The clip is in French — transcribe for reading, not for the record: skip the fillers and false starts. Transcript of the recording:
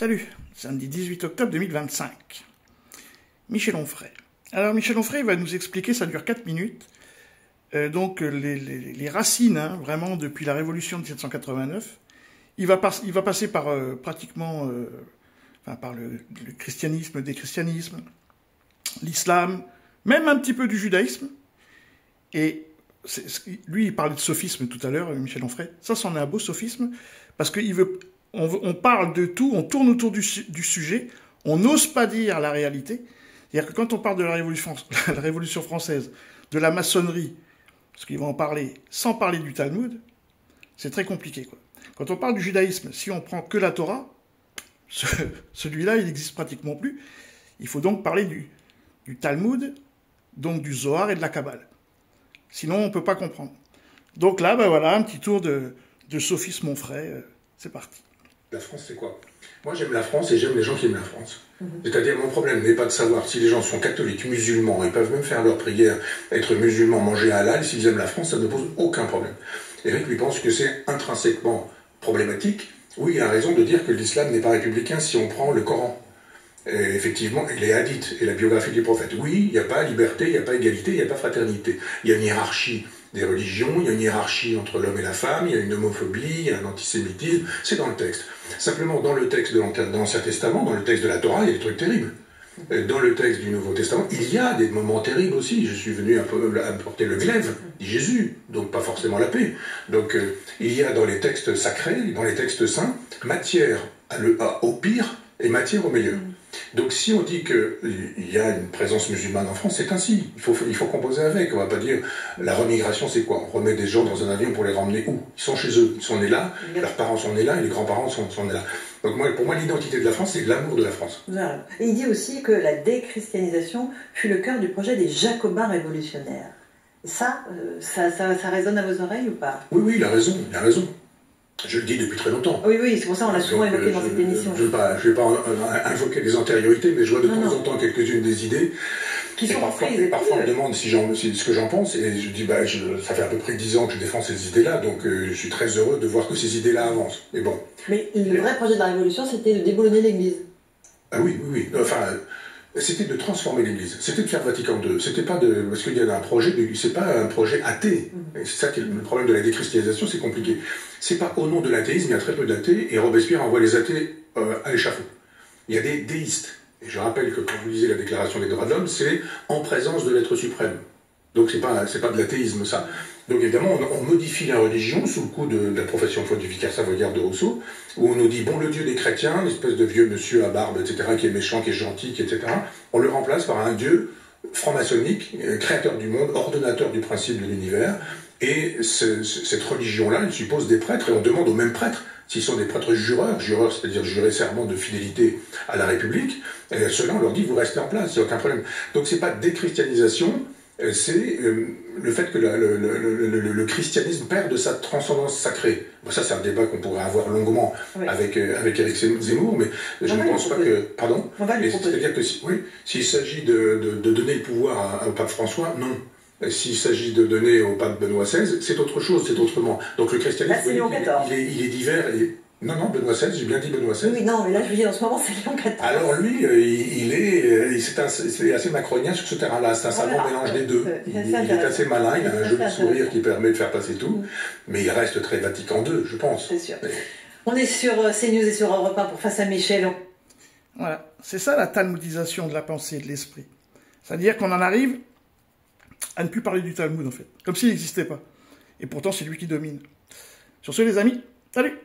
Salut, samedi 18 octobre 2025. Michel Onfray. Alors Michel Onfray va nous expliquer, ça dure 4 minutes, donc les racines, hein, vraiment depuis la Révolution de 1789. Il va passer par pratiquement par le christianisme, le déchristianisme, l'islam, même un petit peu du judaïsme. Et lui, il parlait de sophisme tout à l'heure, Michel Onfray. Ça, c'en est un beau sophisme, parce qu'on parle de tout, on tourne autour du sujet, on n'ose pas dire la réalité. C'est-à-dire que quand on parle de la Révolution française, de la maçonnerie, parce qu'ils vont en parler sans parler du Talmud, c'est très compliqué, quoi. Quand on parle du judaïsme, si on prend que la Torah, celui-là, il n'existe pratiquement plus. Il faut donc parler du Talmud, donc du Zohar et de la Kabbale. Sinon, on ne peut pas comprendre. Donc là, ben voilà, un petit tour de sophisme Onfray. C'est parti. La France, c'est quoi? Moi, j'aime la France et j'aime les gens qui aiment la France. C'est-à-dire, mon problème n'est pas de savoir si les gens sont catholiques, musulmans, ils peuvent même faire leur prière, être musulmans, manger halal. S'ils aiment la France, ça ne pose aucun problème. Eric lui pense que c'est intrinsèquement problématique. Oui, il a raison de dire que l'islam n'est pas républicain si on prend le Coran. Et effectivement, et les hadiths et la biographie du prophète. Oui, il n'y a pas liberté, il n'y a pas égalité, il n'y a pas fraternité. Il y a une hiérarchie des religions, il y a une hiérarchie entre l'homme et la femme, il y a une homophobie, il y a un antisémitisme, c'est dans le texte. Simplement, dans le texte de l'Ancien Testament, dans le texte de la Torah, il y a des trucs terribles. Dans le texte du Nouveau Testament, il y a des moments terribles aussi. Je suis venu apporter le glaive, dit Jésus, donc pas forcément la paix. Donc il y a dans les textes sacrés, dans les textes saints, matière au pire et matière au meilleur. Donc si on dit qu'il y a une présence musulmane en France, c'est ainsi. Il faut composer avec. On ne va pas dire la remigration, c'est quoi? On remet des gens dans un avion pour les ramener où? Ils sont chez eux, ils sont nés là, leurs parents sont nés là et les grands-parents sont nés là. Donc pour moi, l'identité de la France, c'est l'amour de la France. Voilà. Et il dit aussi que la déchristianisation fut le cœur du projet des Jacobins révolutionnaires. Ça résonne à vos oreilles ou pas? Oui, oui, il a raison, il a raison. Je le dis depuis très longtemps. Oui, oui, c'est pour ça qu'on l'a souvent évoqué dans cette émission. Je ne vais pas invoquer des antériorités, mais je vois de temps en temps quelques-unes des idées. Qui sont parfois on me demande ce que j'en pense, et je dis, ça fait à peu près 10 ans que je défends ces idées-là, donc je suis très heureux de voir que ces idées-là avancent. Mais bon. Mais le vrai projet de la Révolution, c'était de déboulonner l'Église. Ah oui, oui, oui. Enfin, c'était de transformer l'Église. C'était de faire Vatican II. C'était pas de... Parce qu'il y a un projet... C'est pas un projet athée. Et c'est ça qui est le problème de la déchristianisation, c'est compliqué. C'est pas au nom de l'athéisme, il y a très peu d'athées, et Robespierre envoie les athées à l'échafaud. Il y a des déistes. Et je rappelle que quand vous lisez la Déclaration des droits de l'homme, c'est en présence de l'être suprême. Donc c'est pas de l'athéisme, ça. Donc évidemment, on modifie la religion sous le coup de la profession de foi du vicaire savoyard de Rousseau, où on nous dit, bon, le Dieu des chrétiens, une espèce de vieux monsieur à barbe, etc., qui est méchant, qui est gentil, etc., on le remplace par un Dieu franc-maçonnique, créateur du monde, ordonnateur du principe de l'univers, et cette religion-là, elle suppose des prêtres, et on demande aux mêmes prêtres, s'ils sont des prêtres jureurs, c'est-à-dire jurer serment de fidélité à la République, et ceux-là, on leur dit, vous restez en place, il n'y a aucun problème. Donc c'est pas déchristianisation, c'est le fait que le christianisme perd de sa transcendance sacrée. Bon, ça, c'est un débat qu'on pourrait avoir longuement avec Éric Zemmour, mais je ne pense pas que... Pardon? C'est-à-dire que s'il s'agit de donner le pouvoir au pape François, non. S'il s'agit de donner au pape Benoît XVI, c'est autre chose, c'est autrement. Donc le christianisme, il est divers... Non, Benoît XVI, j'ai bien dit Benoît XVI. Oui, non, mais là, je veux dire, en ce moment, c'est Léon XIV. Alors lui, c'est assez macronien sur ce terrain-là. C'est un savant mélange des deux. Il est assez malin, il a un joli sourire qui permet de faire passer tout, mais il reste très Vatican II, je pense. C'est sûr. On est sur CNews et sur Europe 1 pour Face à Michel. Voilà, c'est ça la talmudisation de la pensée et de l'esprit. C'est-à-dire qu'on en arrive à ne plus parler du Talmud, en fait, comme s'il n'existait pas. Et pourtant, c'est lui qui domine. Sur ce, les amis, salut!